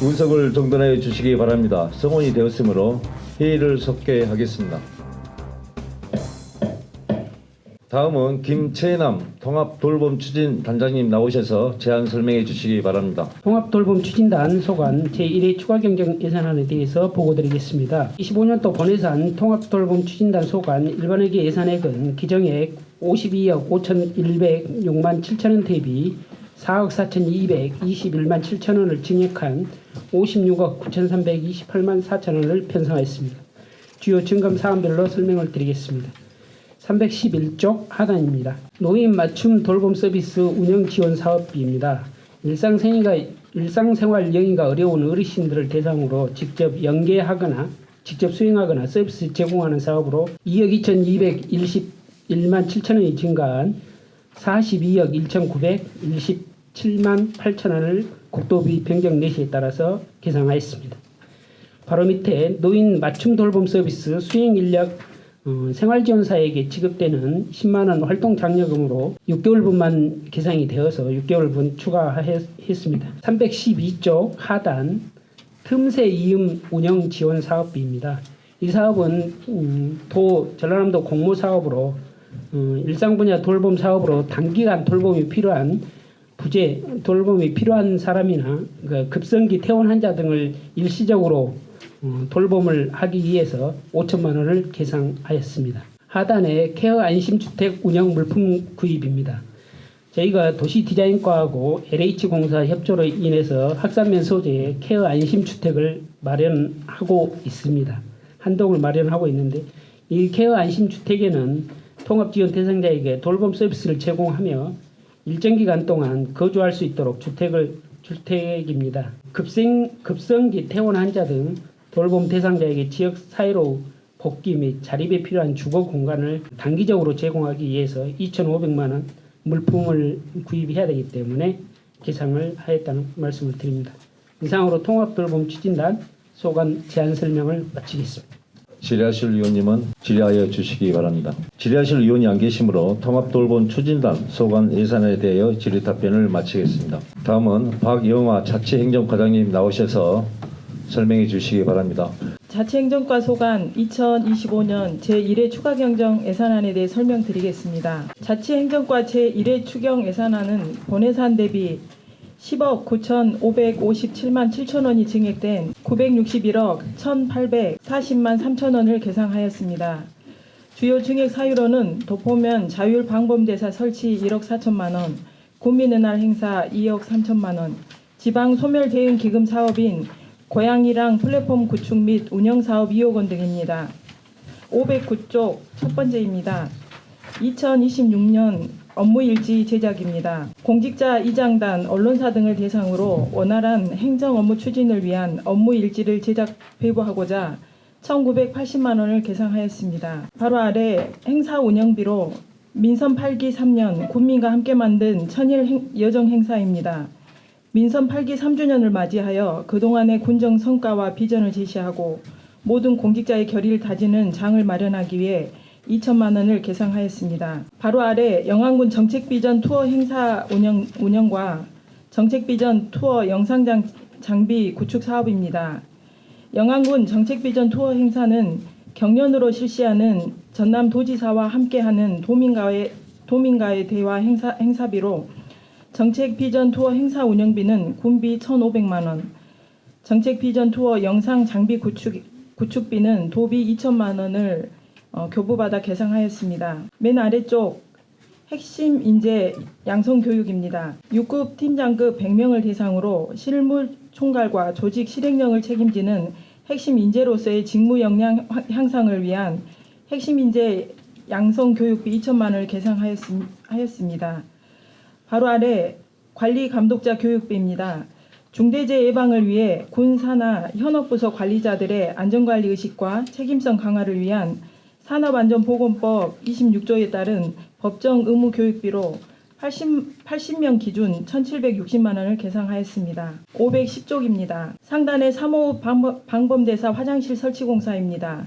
운석을 정돈해 주시기 바랍니다. 성원이 되었으므로 회의를 속개하겠습니다. 다음은 김채남 통합돌봄추진단장님 나오셔서 제안 설명해 주시기 바랍니다. 통합돌봄추진단 소관 제1회 추가경정 예산안에 대해서 보고드리겠습니다. 25년도 본예산 통합돌봄추진단 소관 일반회계 예산액은 기정액 52억 5,106만 7천원 대비 4억 4,221만 7천원을 증액한 56억 9,328만 4천원을 편성하였습니다. 주요 증감 사안별로 설명을 드리겠습니다. 311쪽 하단입니다. 노인 맞춤 돌봄 서비스 운영 지원 사업비입니다. 일상생활 영위가 어려운 어르신들을 대상으로 직접 연계하거나 직접 수행하거나 서비스 제공하는 사업으로 2억 2,221만 7천원이 증가한 42억 1,927만 8천원을 국도비 변경 내시에 따라서 계상하였습니다. 바로 밑에 노인 맞춤 돌봄 서비스 수행 인력 생활지원사에게 지급되는 10만원 활동장려금으로 6개월분만 계상이 되어서 6개월분 추가했습니다. 312쪽 하단 틈새 이음 운영 지원 사업비입니다. 이 사업은 전라남도 공모사업으로 일상 분야 돌봄 사업으로 단기간 돌봄이 필요한 돌봄이 필요한 사람이나 급성기 퇴원 환자 등을 일시적으로 돌봄을 하기 위해서 5천만 원을 계상하였습니다. 하단에 케어 안심주택 운영 물품 구입입니다. 저희가 도시디자인과하고 LH공사 협조로 인해서 학산면 소재의 케어 안심주택을 마련하고 있습니다. 한 동을 마련하고 있는데 이 케어 안심주택에는 통합지원 대상자에게 돌봄 서비스를 제공하며 일정 기간 동안 거주할 수 있도록 주택입니다. 급성기 퇴원 환자 등 돌봄 대상자에게 지역 사회로 복귀 및 자립에 필요한 주거 공간을 단기적으로 제공하기 위해서 2,500만 원 물품을 구입해야 되기 때문에 계상을 하였다는 말씀을 드립니다. 이상으로 통합돌봄추진단 소관 제안 설명을 마치겠습니다. 질의하실 위원님은 질의하여 주시기 바랍니다. 질의하실 위원이 안 계시므로 통합돌봄추진단 소관 예산에 대하여 질의 답변을 마치겠습니다. 다음은 박영화 자치행정과장님 나오셔서 설명해 주시기 바랍니다. 자치행정과 소관 2025년 제1회 추가경정 예산안에 대해 설명드리겠습니다. 자치행정과 제1회 추경 예산안은 본예산 대비 10억 9,557만 7천원이 증액된 961억 1,840만 3천원을 계상하였습니다. 주요 증액 사유로는 도포면 자율 방범대사 설치 1억 4천만원, 국민의날 행사 2억 3천만원, 지방 소멸 대응 기금 사업인 고양이랑 플랫폼 구축 및 운영사업 2억 원 등입니다. 509쪽 첫 번째입니다. 2026년 업무일지 제작입니다. 공직자 이장단, 언론사 등을 대상으로 원활한 행정 업무 추진을 위한 업무일지를 제작 배부하고자 1,980만 원을 계상하였습니다. 바로 아래 행사 운영비로 민선 8기 3년 국민과 함께 만든 천일 여정 행사입니다. 민선 8기 3주년을 맞이하여 그동안의 군정 성과와 비전을 제시하고 모든 공직자의 결의를 다지는 장을 마련하기 위해 2천만 원을 계상하였습니다. 바로 아래 영안군 정책비전 투어 행사 운영과 정책비전 투어 영상장 장비 구축 사업입니다. 영안군 정책비전 투어 행사는 경년으로 실시하는 전남도지사와 함께하는 도민과의 대화 행사비로 정책비전 투어 행사 운영비는 군비 1,500만 원, 정책비전 투어 영상 장비 구축비는 도비 2천만 원을 교부받아 계상하였습니다. 맨 아래쪽 핵심 인재 양성 교육입니다. 6급 팀장급 100명을 대상으로 실무 총괄과 조직 실행령을 책임지는 핵심 인재로서의 직무 역량 향상을 위한 핵심 인재 양성 교육비 2천만 원을 계상하였습니다. 바로 아래 관리 감독자 교육비입니다. 중대재해 예방을 위해 군, 산하, 현업부서 관리자들의 안전관리 의식과 책임성 강화를 위한 산업안전보건법 26조에 따른 법정 의무 교육비로 80명 기준 1,760만 원을 계상하였습니다. 510쪽입니다. 상단의 3호읍 방범대사 화장실 설치 공사입니다.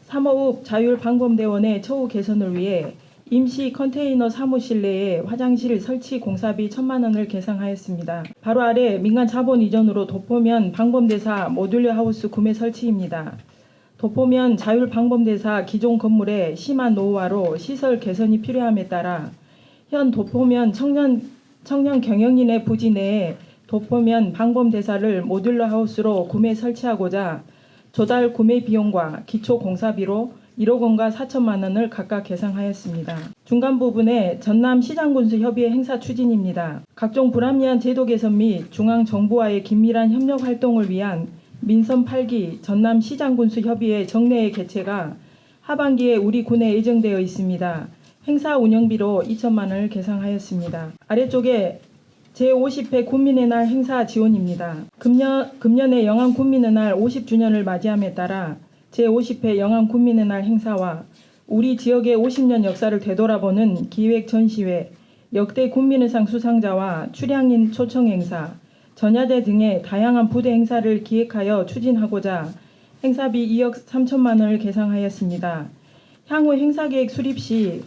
3호읍 자율방범대원의 처우 개선을 위해 임시 컨테이너 사무실 내에 화장실 설치 공사비 1,000만 원을 계상하였습니다. 바로 아래 민간 자본 이전으로 도포면 방범대사 모듈러 하우스 구매 설치입니다. 도포면 자율 방범대사 기존 건물에 심한 노후화로 시설 개선이 필요함에 따라 현 도포면 청년 경영인의 부지 내에 도포면 방범대사를 모듈러 하우스로 구매 설치하고자 조달 구매 비용과 기초 공사비로 1억 원과 4천만 원을 각각 계상하였습니다. 중간 부분에 전남 시장군수협의회 행사 추진입니다. 각종 불합리한 제도 개선 및 중앙 정부와의 긴밀한 협력 활동을 위한 민선 8기 전남 시장군수협의회 정례회 개최가 하반기에 우리 군에 예정되어 있습니다. 행사 운영비로 2천만 원을 계상하였습니다. 아래쪽에 제50회 군민의 날 행사 지원입니다. 금년에 영암 군민의 날 50주년을 맞이함에 따라 제50회 영암 군민의 날 행사와 우리 지역의 50년 역사를 되돌아보는 기획 전시회, 역대 군민의상 수상자와 출향인 초청 행사, 전야제 등의 다양한 부대 행사를 기획하여 추진하고자 행사비 2억 3천만 원을 계상하였습니다. 향후 행사계획 수립 시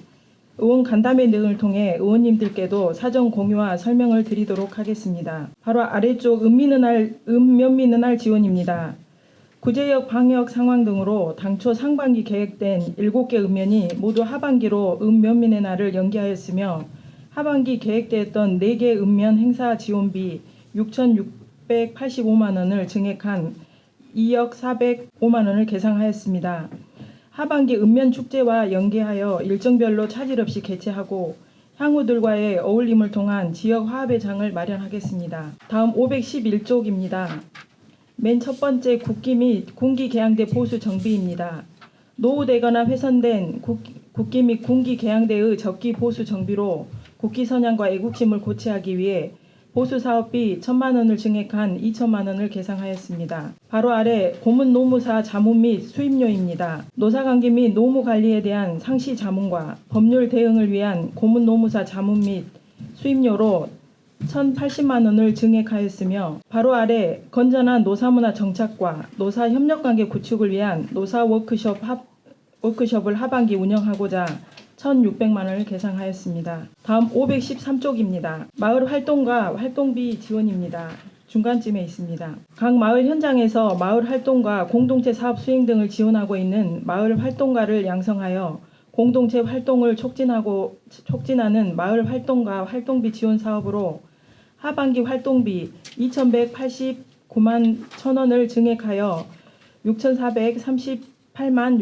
의원 간담회 등을 통해 의원님들께도 사전 공유와 설명을 드리도록 하겠습니다. 바로 아래쪽 읍면민의 날 지원입니다. 구제역 방역 상황 등으로 당초 상반기 계획된 7개 읍면이 모두 하반기로 읍면민의 날을 연기하였으며 하반기 계획되었던 4개 읍면 행사 지원비 6,685만 원을 증액한 2억 405만 원을 계상하였습니다. 하반기 읍면 축제와 연계하여 일정별로 차질 없이 개최하고 향후들과의 어울림을 통한 지역 화합의 장을 마련하겠습니다. 다음 511쪽입니다. 맨 첫 번째 국기 및 군기 개양대 보수 정비입니다. 노후되거나 훼손된 국기 및 군기 개양대의 적기 보수 정비로 국기 선양과 애국심을 고취하기 위해 보수 사업비 1,000만 원을 증액한 2천만 원을 계상하였습니다. 바로 아래 고문 노무사 자문 및 수임료입니다. 노사관계 및 노무 관리에 대한 상시 자문과 법률 대응을 위한 고문 노무사 자문 및 수임료로 1,080만 원을 증액하였으며 바로 아래 건전한 노사문화 정착과 노사 협력관계 구축을 위한 노사 워크숍을 하반기 운영하고자 1,600만 원을 계상하였습니다. 다음 513쪽입니다. 마을 활동과 활동비 지원입니다. 중간쯤에 있습니다. 각 마을 현장에서 마을 활동과 공동체 사업 수행 등을 지원하고 있는 마을 활동가를 양성하여 공동체 활동을 촉진하는 마을 활동가 활동비 지원 사업으로 하반기 활동비 2,189만 1,000원을 증액하여 6,438만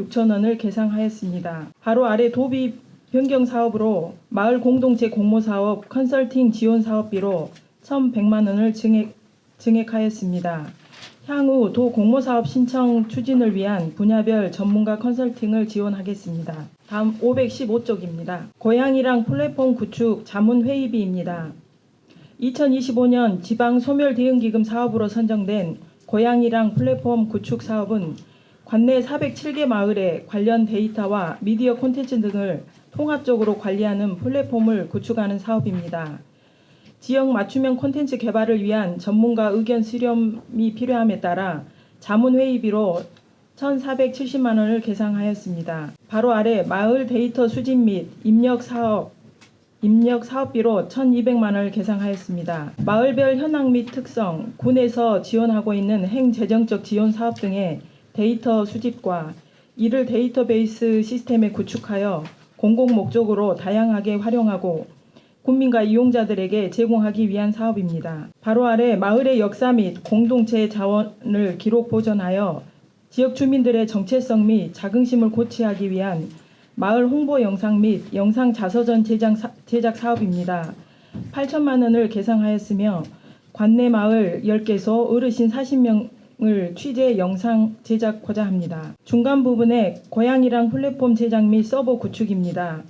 6천 원을 계상하였습니다. 바로 아래 도비 변경 사업으로 마을 공동체 공모 사업 컨설팅 지원 사업비로 1,100만 원을 증액하였습니다. 향후 도 공모 사업 신청 추진을 위한 분야별 전문가 컨설팅을 지원하겠습니다. 다음 515쪽입니다. 고양이랑 플랫폼 구축 자문 회의비입니다. 2025년 지방 소멸 대응기금 사업으로 선정된 고양이랑 플랫폼 구축 사업은 관내 407개 마을의 관련 데이터와 미디어 콘텐츠 등을 통합적으로 관리하는 플랫폼을 구축하는 사업입니다. 지역 맞춤형 콘텐츠 개발을 위한 전문가 의견 수렴이 필요함에 따라 자문회의비로 1,470만 원을 계상하였습니다. 바로 아래 마을 데이터 수집 및 입력 사업비로 1,200만 원을 계상하였습니다. 마을별 현황 및 특성, 군에서 지원하고 있는 행재정적 지원 사업 등의 데이터 수집과 이를 데이터베이스 시스템에 구축하여 공공 목적으로 다양하게 활용하고 국민과 이용자들에게 제공하기 위한 사업입니다. 바로 아래 마을의 역사 및 공동체 자원을 기록 보존하여 지역 주민들의 정체성 및 자긍심을 고취하기 위한 마을 홍보 영상 및 영상 자서전 제작 사업입니다. 8천만 원을 계상하였으며 관내 마을 10개소 어르신 40명을 취재 영상 제작하고자 합니다. 중간 부분에 고양이랑 플랫폼 제작 및 서버 구축입니다.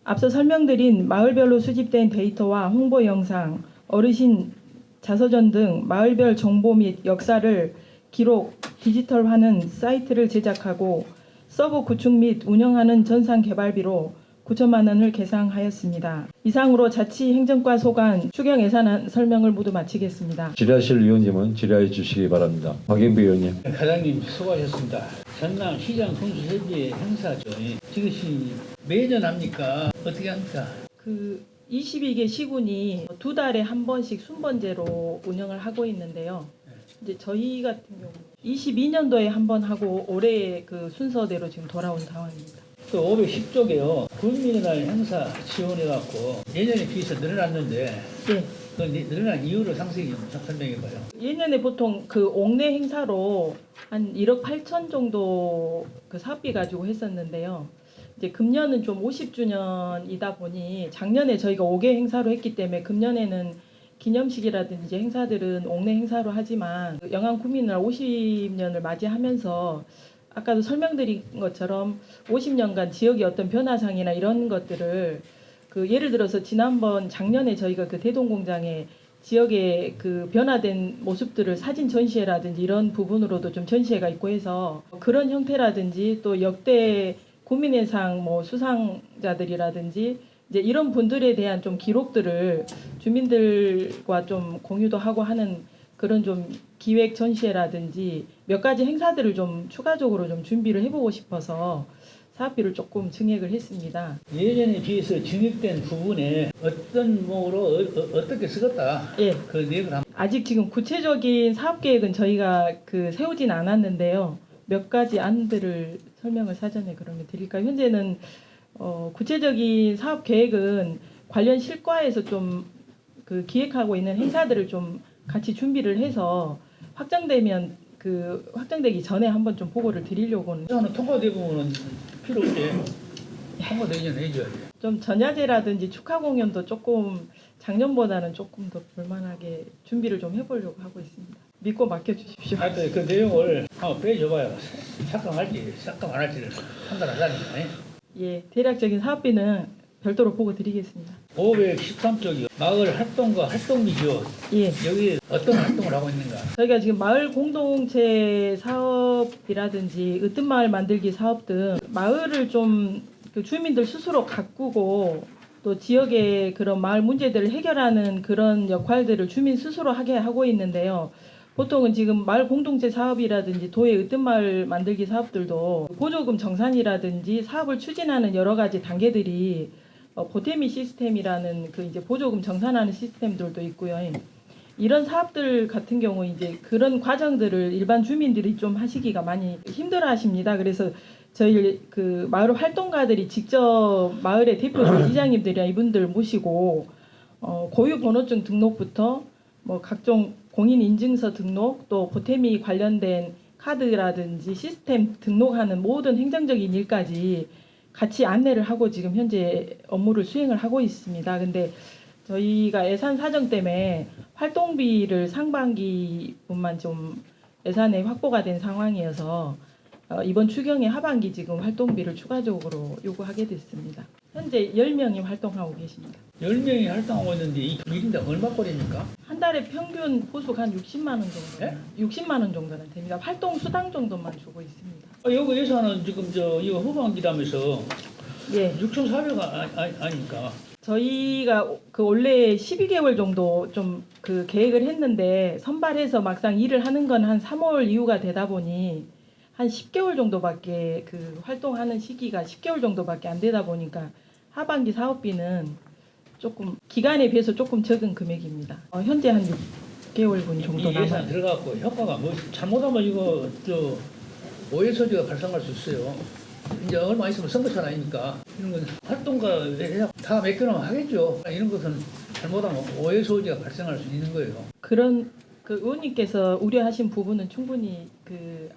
앞서 설명드린 마을별로 수집된 데이터와 홍보 영상, 어르신 자서전 등 마을별 정보 및 역사를 기록, 디지털화하는 사이트를 제작하고 서버 구축 및 운영하는 전산 개발비로 9천만 원을 계상하였습니다. 이상으로 자치행정과 소관 추경 예산 설명을 모두 마치겠습니다. 질의하실 의원님은 질의해 주시기 바랍니다. 박영배 의원님. 과장님 수고하셨습니다. 전남 시장 군수협의회 행사죠. 이것이 매년 합니까? 어떻게 합니까? 그 22개 시군이 두 달에 한 번씩 순번제로 운영을 하고 있는데요. 이제 저희 같은 경우 22년도에 한 번 하고 올해 그 순서대로 지금 돌아온 상황입니다. 또 510쪽에요. 국민의 날 행사 지원해갖고 예년에 비해서 늘어났는데 예. 그 늘어난 이유를 상세히 좀 설명해봐요. 예년에 보통 그 옥내 행사로 한 1억 8천 정도 그 사업비 가지고 했었는데요. 이제 금년은 좀 50주년이다 보니 작년에 저희가 5개 행사로 했기 때문에 금년에는 기념식이라든지 행사들은 옥내 행사로 하지만 영암 국민날 50년을 맞이하면서 아까도 설명드린 것처럼 50년간 지역의 어떤 변화상이나 이런 것들을 그 예를 들어서 지난번 작년에 저희가 그 대동공장에 지역의 그 변화된 모습들을 사진 전시회라든지 이런 부분으로도 좀 전시회가 있고 해서 그런 형태라든지 또 역대 국민의상 뭐 수상자들이라든지 이제 이런 분들에 대한 좀 기록들을 주민들과 좀 공유도 하고 하는 그런 좀 기획 전시회라든지 몇 가지 행사들을 좀 추가적으로 좀 준비를 해보고 싶어서 사업비를 조금 증액을 했습니다. 예년에 비해서 증액된 부분에 어떤 뭐로 어떻게 쓰겠다. 예. 그 내용을 한번. 아직 지금 구체적인 사업 계획은 저희가 그 세우진 않았는데요. 몇 가지 안들을 설명을 사전에 그러면 드릴까요? 현재는 구체적인 사업 계획은 관련 실과에서 좀 그 기획하고 있는 행사들을 좀 같이 준비를 해서 확정되면 그 확정되기 전에 한번 좀 보고를 드리려고는 저는 통과되면 필요 없지. 통과되면 해줘야 돼. 좀 전야제라든지 축하 공연도 조금 작년보다는 조금 더 볼만하게 준비를 좀 해보려고 하고 있습니다. 믿고 맡겨주십시오. 하여튼 그 내용을 한번 빼줘봐요. 삭감할지 삭감 안 할지를 판단하자니까. 예, 대략적인 사업비는 별도로 보고 드리겠습니다. 513쪽이요. 마을 활동과 활동비죠. 예. 여기 어떤 활동을 하고 있는가? 저희가 지금 마을 공동체 사업이라든지 으뜸 마을 만들기 사업 등 마을을 좀 그 주민들 스스로 가꾸고 또 지역의 그런 마을 문제들을 해결하는 그런 역할들을 주민 스스로 하게 하고 있는데요. 보통은 지금 마을 공동체 사업이라든지 도의 으뜸 마을 만들기 사업들도 보조금 정산이라든지 사업을 추진하는 여러 가지 단계들이 보태미 시스템이라는 그 이제 보조금 정산하는 시스템들도 있고요. 이런 사업들 같은 경우 이제 그런 과정들을 일반 주민들이 좀 하시기가 많이 힘들어하십니다. 그래서 저희 그 마을 활동가들이 직접 마을의 대표적 이장님들이나 이분들 모시고 고유 번호증 등록부터 뭐 각종 공인 인증서 등록 또 보태미 관련된 카드라든지 시스템 등록하는 모든 행정적인 일까지 같이 안내를 하고 지금 현재 업무를 수행을 하고 있습니다. 근데 저희가 예산 사정 때문에 활동비를 상반기분만 좀 예산에 확보가 된 상황이어서 이번 추경에 하반기 지금 활동비를 추가적으로 요구하게 됐습니다. 현재 10명이 활동하고 계십니다. 10명이 활동하고 있는데 이 일인당 얼마 꼴입니까? 한 달에 평균 보수가 한 60만 원 정도, 네? 60만 원 정도는 됩니다. 활동 수당 정도만 주고 있습니다. 여기 예산은 지금 이거 후반기라면서 예, 6,400 아니까. 저희가 그 원래 12개월 정도 좀 그 계획을 했는데 선발해서 막상 일을 하는 건 한 3월 이후가 되다 보니 한 10개월 정도밖에 그 활동하는 시기가 10개월 정도밖에 안 되다 보니까 하반기 사업비는 조금 기간에 비해서 조금 적은 금액입니다. 현재 한 6개월분 정도 이 예산 남아요. 들어갔고 효과가 뭐 잘못하면 이거 오해 소지가 발생할 수 있어요. 이제 얼마 있으면 선거철 아닙니까? 이런 건 활동가 다 맡겨놓으면 하겠죠. 이런 것은 잘못하면 오해 소지가 발생할 수 있는 거예요. 그런 그 의원님께서 우려하신 부분은 충분히 그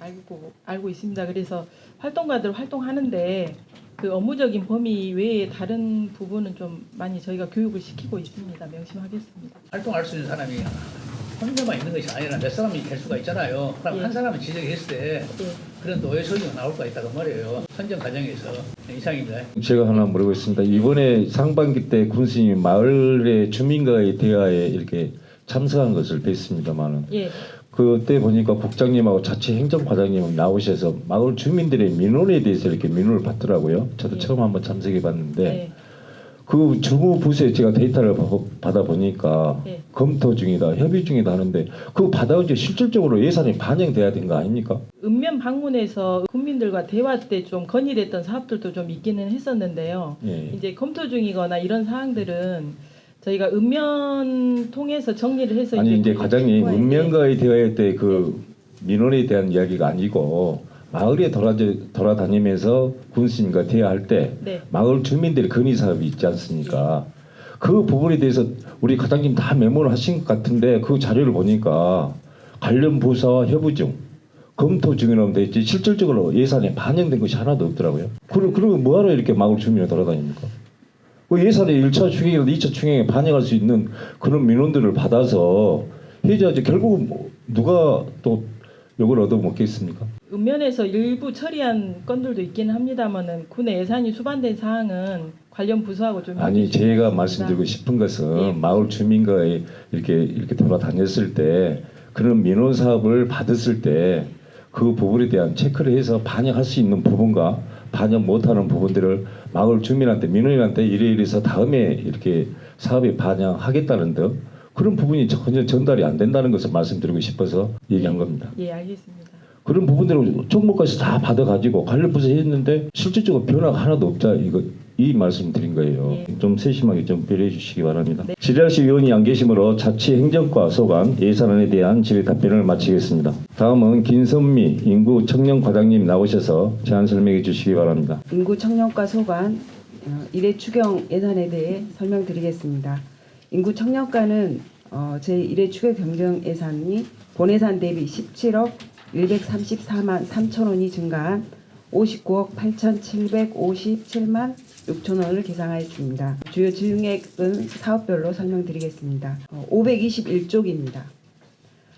알고 있습니다. 그래서 활동가들 활동하는데 그 업무적인 범위 외에 다른 부분은 좀 많이 저희가 교육을 시키고 있습니다. 명심하겠습니다. 활동할 수 있는 사람이 혼자만 있는 것이 아니라 몇 사람이 될 수가 있잖아요. 그럼 예. 한 사람이 지적했을 때 예. 그런 오해 소지가 나올 수가 있다고 말이에요. 선정 과정에서 이상입니다. 제가 하나 물어보겠습니다. 이번에 상반기 때 군수님이 마을의 주민과의 대화에 이렇게 참석한 것을 뵀습니다만은 예. 그때 보니까 국장님하고 자치 행정과장님 나오셔서 마을 주민들의 민원에 대해서 이렇게 민원을 받더라고요. 저도 예. 처음 한번 참석해 봤는데 예. 그 주무부서에 제가 데이터를 받아보니까 네. 검토 중이다, 협의 중이다 하는데 그거 받아온 지 실질적으로 예산이 반영돼야 되는 거 아닙니까? 읍면 방문해서 국민들과 대화 때 좀 건의됐던 사업들도 좀 있기는 했었는데요. 예. 이제 검토 중이거나 이런 사항들은 저희가 읍면 통해서 정리를 해서 아니 이제 과장님 후보에 읍면과의 대화할 때 그 민원에 대한 이야기가 아니고 마을에 돌아다니면서 군수님과 대화할 때 네. 마을 주민들의 건의 사업이 있지 않습니까? 그 부분에 대해서 우리 과장님 다 메모를 하신 것 같은데 그 자료를 보니까 관련 부서와 협의 중, 검토 중이라고 돼 있지 실질적으로 예산에 반영된 것이 하나도 없더라고요. 그러면 뭐하러 이렇게 마을 주민을 돌아다닙니까? 그 예산의 1차 추경이나 2차 추경에 반영할 수 있는 그런 민원들을 받아서 해줘야지. 결국은 뭐 누가 또 이걸 얻어먹겠습니까? 읍면에서 일부 처리한 건들도 있기는 합니다만은 군의 예산이 수반된 사항은 관련 부서하고 좀 아니 협의 제가 중입니다. 말씀드리고 싶은 것은 예. 마을 주민과 이렇게 돌아다녔을 때 그런 민원 사업을 받았을 때 그 부분에 대한 체크를 해서 반영할 수 있는 부분과 반영 못하는 부분들을 마을 주민한테 민원인한테 이래서 다음에 이렇게 사업에 반영하겠다는 등 그런 부분이 전혀 전달이 안 된다는 것을 말씀드리고 싶어서 얘기한 겁니다. 예, 알겠습니다. 그런 부분들을 총무까지 다 받아가지고 관련 부서에 했는데 실질적으로 변화가 하나도 없자 이 말씀 드린 거예요. 예. 좀 세심하게 좀 배려해 주시기 바랍니다. 네. 질의하실 위원이 안 계시므로 자치행정과 소관 예산안에 대한 질의 답변을 마치겠습니다. 다음은 김선미 인구 청년 과장님 나오셔서 제안 설명해 주시기 바랍니다. 인구 청년과 소관 일회 추경 예산에 대해 설명드리겠습니다. 인구 청년과는 제1회 추경 경정 예산이 본예산 대비 17억 134만 3천 원이 증가한 59억 8,757만 6천 원을 계상하였습니다. 주요 증액은 사업별로 설명드리겠습니다. 521쪽입니다.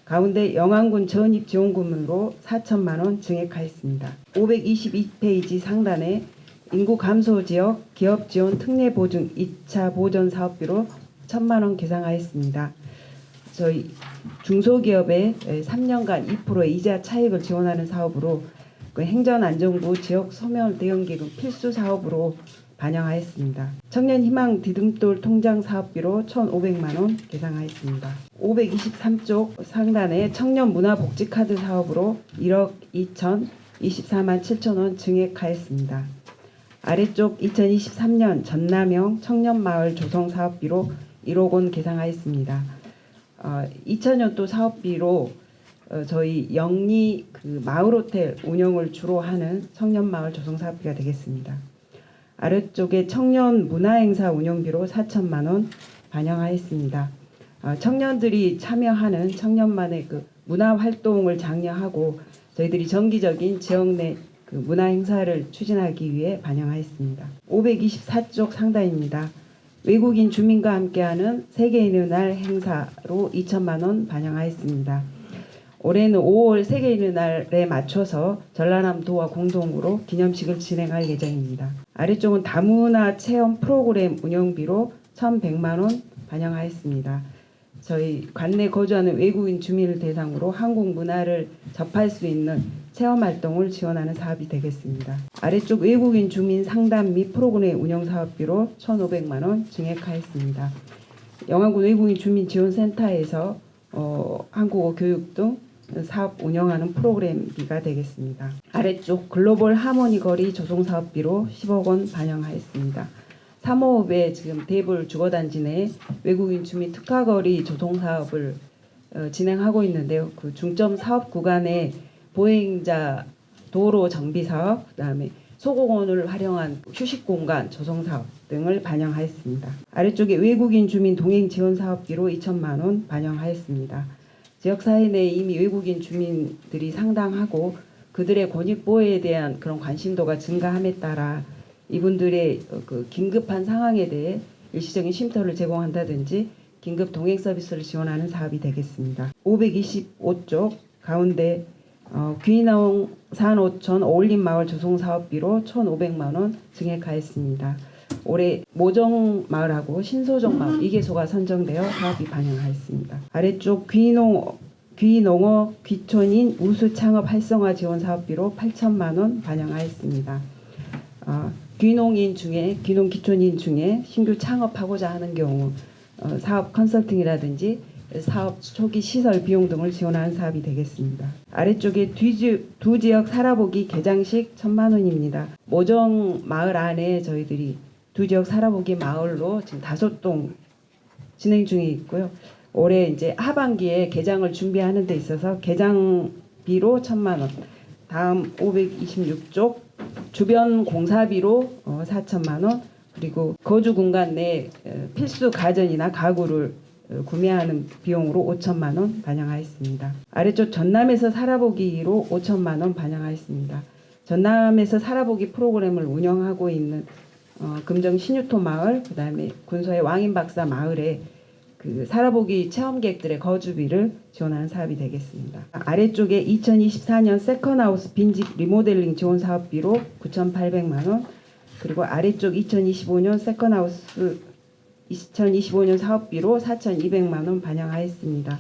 가운데 영안군 전입지원금으로 4천만 원 증액하였습니다. 522페이지 상단에 인구 감소 지역 기업 지원 특례 보증 2차 보전 사업비로 1천만 원 계상하였습니다. 저희 중소기업에 3년간 2%의 이자 차익을 지원하는 사업으로 그 행정안전부 지역 소멸 대응기금 필수 사업으로 반영하였습니다. 청년희망 디딤돌 통장 사업비로 1,500만 원 계상하였습니다. 523쪽 상단에 청년문화복지카드 사업으로 1억 2,024만 7천 원 증액하였습니다. 아래쪽 2023년 전남형 청년마을 조성 사업비로 1억 원 계상하였습니다. 2000년도 사업비로 저희 영리 그 마을호텔 운영을 주로 하는 청년마을 조성 사업비가 되겠습니다. 아래쪽에 청년 문화행사 운영비로 4천만 원 반영하였습니다. 청년들이 참여하는 청년만의 그 문화활동을 장려하고 저희들이 정기적인 지역 내 그 문화행사를 추진하기 위해 반영하였습니다. 524쪽 상단입니다. 외국인 주민과 함께하는 세계인의 날 행사로 2천만 원 반영하였습니다. 올해는 5월 세계인의 날에 맞춰서 전라남도와 공동으로 기념식을 진행할 예정입니다. 아래쪽은 다문화 체험 프로그램 운영비로 1,100만 원 반영하였습니다. 저희 관내 거주하는 외국인 주민을 대상으로 한국 문화를 접할 수 있는 체험 활동을 지원하는 사업이 되겠습니다. 아래쪽 외국인 주민 상담 및 프로그램 운영 사업비로 1,500만 원 증액하였습니다. 영안군 외국인 주민 지원센터에서 한국어 교육 등 사업 운영하는 프로그램비가 되겠습니다. 아래쪽 글로벌 하모니 거리 조성 사업비로 10억 원 반영하였습니다. 3호업에 지금 대불 주거단지 내 외국인 주민 특화거리 조성 사업을 진행하고 있는데요. 그 중점 사업 구간에 보행자 도로 정비 사업, 그다음에 소공원을 활용한 휴식 공간 조성 사업 등을 반영하였습니다. 아래쪽에 외국인 주민 동행 지원 사업비로 2천만 원 반영하였습니다. 지역사회 내에 이미 외국인 주민들이 상당하고 그들의 권익 보호에 대한 그런 관심도가 증가함에 따라 이분들의 그 긴급한 상황에 대해 일시적인 쉼터를 제공한다든지 긴급 동행 서비스를 지원하는 사업이 되겠습니다. 525쪽 가운데 귀농 산호촌 어울림마을 조성 사업비로 1,500만 원 증액하였습니다. 올해 모정마을하고 신소정마을 2개소가 선정되어 사업이 반영하였습니다. 아래쪽 귀농어 귀촌인 우수 창업 활성화 지원 사업비로 8천만 원 반영하였습니다. 귀농인 중에 귀농 기촌인 중에 신규 창업하고자 하는 경우 사업 컨설팅이라든지 사업 초기 시설 비용 등을 지원하는 사업이 되겠습니다. 아래쪽에 두 지역 살아보기 개장식 1,000만 원입니다. 모정 마을 안에 저희들이 두 지역 살아보기 마을로 지금 5동 진행 중에 있고요. 올해 이제 하반기에 개장을 준비하는 데 있어서 개장비로 1,000만 원, 다음 526쪽 주변 공사비로 4천만 원, 그리고 거주 공간 내 필수 가전이나 가구를 구매하는 비용으로 5천만 원 반영하였습니다. 아래쪽 전남에서 살아보기로 5천만 원 반영하였습니다. 전남에서 살아보기 프로그램을 운영하고 있는 금정 신유토 마을, 그다음에 군소의 왕인박사 마을에 그 살아보기 체험객들의 거주비를 지원하는 사업이 되겠습니다. 아래쪽에 2024년 세컨하우스 빈집 리모델링 지원 사업비로 9,800만 원, 그리고 아래쪽 2025년 세컨하우스 2025년 사업비로 4,200만 원 반영하였습니다.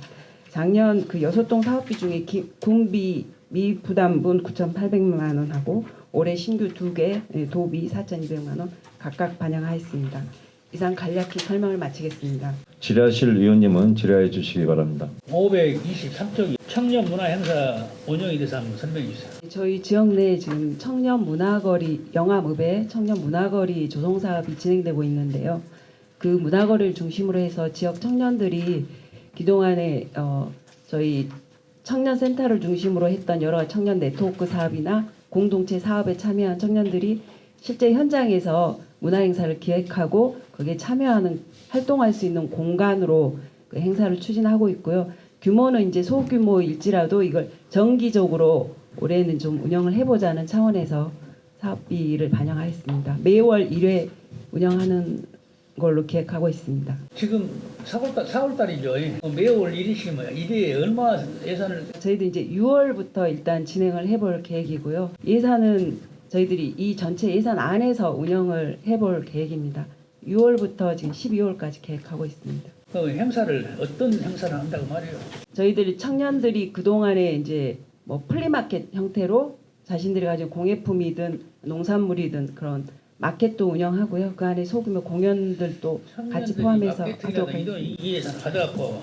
작년 그 6동 사업비 중에 군비 미부담분 9,800만 원하고 올해 신규 2개 도비 4,200만 원 각각 반영하였습니다. 이상 간략히 설명을 마치겠습니다. 질의하실 의원님은 질의해 주시기 바랍니다. 523쪽 청년 문화 행사 운영에 대해서 한번 설명해 주세요. 저희 지역 내에 지금 청년 문화거리 영암읍에 청년 문화거리 조성 사업이 진행되고 있는데요. 그 문화거리를 중심으로 해서 지역 청년들이 그동안에 저희 청년센터를 중심으로 했던 여러 청년 네트워크 사업이나 공동체 사업에 참여한 청년들이 실제 현장에서 문화행사를 기획하고 거기에 참여하는 활동할 수 있는 공간으로 그 행사를 추진하고 있고요. 규모는 이제 소규모일지라도 이걸 정기적으로 올해는 좀 운영을 해보자는 차원에서 사업비를 반영하였습니다. 매월 1회 운영하는 걸로 기획하고 있습니다. 지금 4월달이죠. 매월 1일씩이면 1회에 얼마 예산을 저희도 이제 6월부터 일단 진행을 해볼 계획이고요. 예산은 저희들이 이 전체 예산 안에서 운영을 해볼 계획입니다. 6월부터 지금 12월까지 계획하고 있습니다. 그 행사를 어떤 행사를 한다고 말이에요. 저희들이 청년들이 그동안에 이제 뭐 플리마켓 형태로 자신들이 가진 공예품이든 농산물이든 그런 마켓도 운영하고요. 그 안에 소규모 공연들도 같이 포함해서 하도록 하겠습니다. 이 예산 가져갖고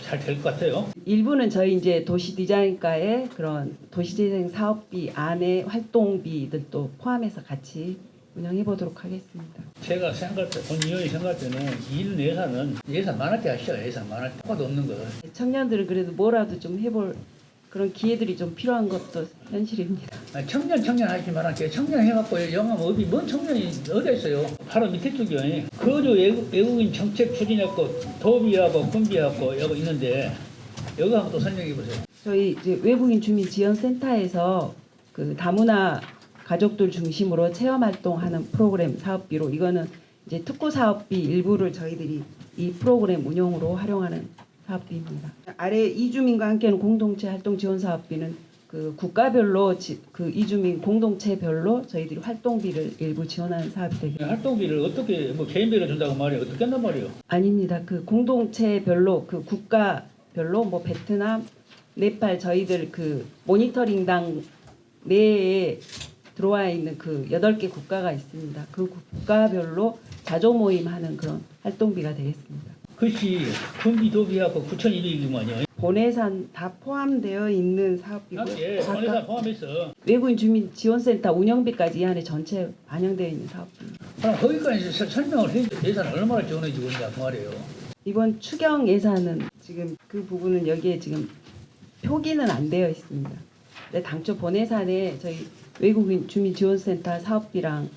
잘 될 것 같아요. 일부는 저희 이제 도시 디자인과의 그런 도시재생 사업비 안에 활동비들도 포함해서 같이 운영해 보도록 하겠습니다. 제가 생각할 때, 본 의원이 생각할 때는 이런 예산 많을 때 하시죠. 예산 많을 때. 효과도 없는 거. 청년들은 그래도 뭐라도 좀 해볼 그런 기회들이 좀 필요한 것도 현실입니다. 아니, 청년 하지 말았게 청년 해갖고 영암업이 뭔 청년이 어디 있어요. 바로 밑에 쪽이요. 거주 외국인 정책 추진했고 도비하고 군비하고 여기 있는데 여기 한번 또 설명해 보세요. 저희 이제 외국인 주민 지원센터에서 그 다문화 가족들 중심으로 체험 활동하는 프로그램 사업비로 이거는 이제 특구 사업비 일부를 저희들이 이 프로그램 운영으로 활용하는 사업비입니다. 아래 이주민과 함께하는 공동체 활동 지원 사업비는 그 국가별로 그 이주민 공동체별로 저희들이 활동비를 일부 지원하는 사업이 되겠습니다. 활동비를 어떻게 뭐 개인별로 준다고 말이에요. 어떻게 한단 말이에요. 아닙니다. 그 공동체별로 그 국가별로 뭐 베트남, 네팔 저희들 그 모니터링당 내에 들어와 있는 그 8개 국가가 있습니다. 그 국가별로 자조 모임하는 그런 활동비가 되겠습니다. 그것이 군비 도비하고 9,200이만요. 본예산 다 포함되어 있는 사업비고 예, 본예산 포함해서 외국인 주민 지원센터 운영비까지 이 안에 전체 반영되어 있는 사업비입니다. 그럼 거기까지 설명을 해 예산 얼마나 지원해 주고 있냐 그 말이에요. 이번 추경 예산은 지금 그 부분은 여기에 지금 표기는 안 되어 있습니다. 근데 당초 본예산에 저희 외국인 주민 지원센터 사업비랑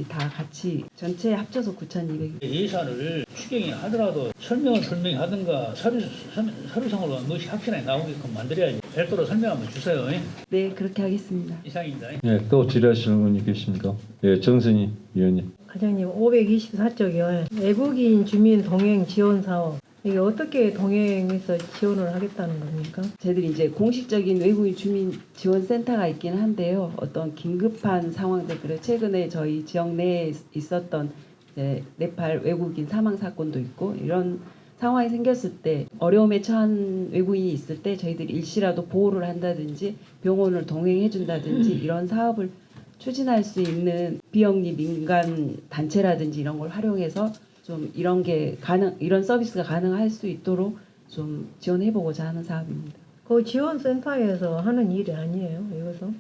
다 같이 전체 합쳐서 9,200. 예산을 추경이 하더라도 설명을 하든가 서류상으로 무엇이 확실하게 나오게끔 만들어야지. 별도로 설명 한번 주세요. 네, 그렇게 하겠습니다. 이상입니다. 예, 또 질의하시는 분이 계십니까? 예, 정선희 의원님. 과장님 524쪽이요. 외국인 주민 동행 지원 사업. 이게 어떻게 동행해서 지원을 하겠다는 겁니까? 저희들이 이제 공식적인 외국인 주민 지원 센터가 있긴 한데요. 어떤 긴급한 상황들 그래 최근에 저희 지역 내에 있었던 이제 네팔 외국인 사망 사건도 있고 이런 상황이 생겼을 때 어려움에 처한 외국인이 있을 때 저희들이 일시라도 보호를 한다든지 병원을 동행해 준다든지 이런 사업을 추진할 수 있는 비영리 민간 단체라든지 이런 걸 활용해서 좀 이런 서비스가 가능할 수 있도록 좀 지원해보고자 하는 사업입니다. 그 지원센터에서 하는 일이 아니에요, 이것은?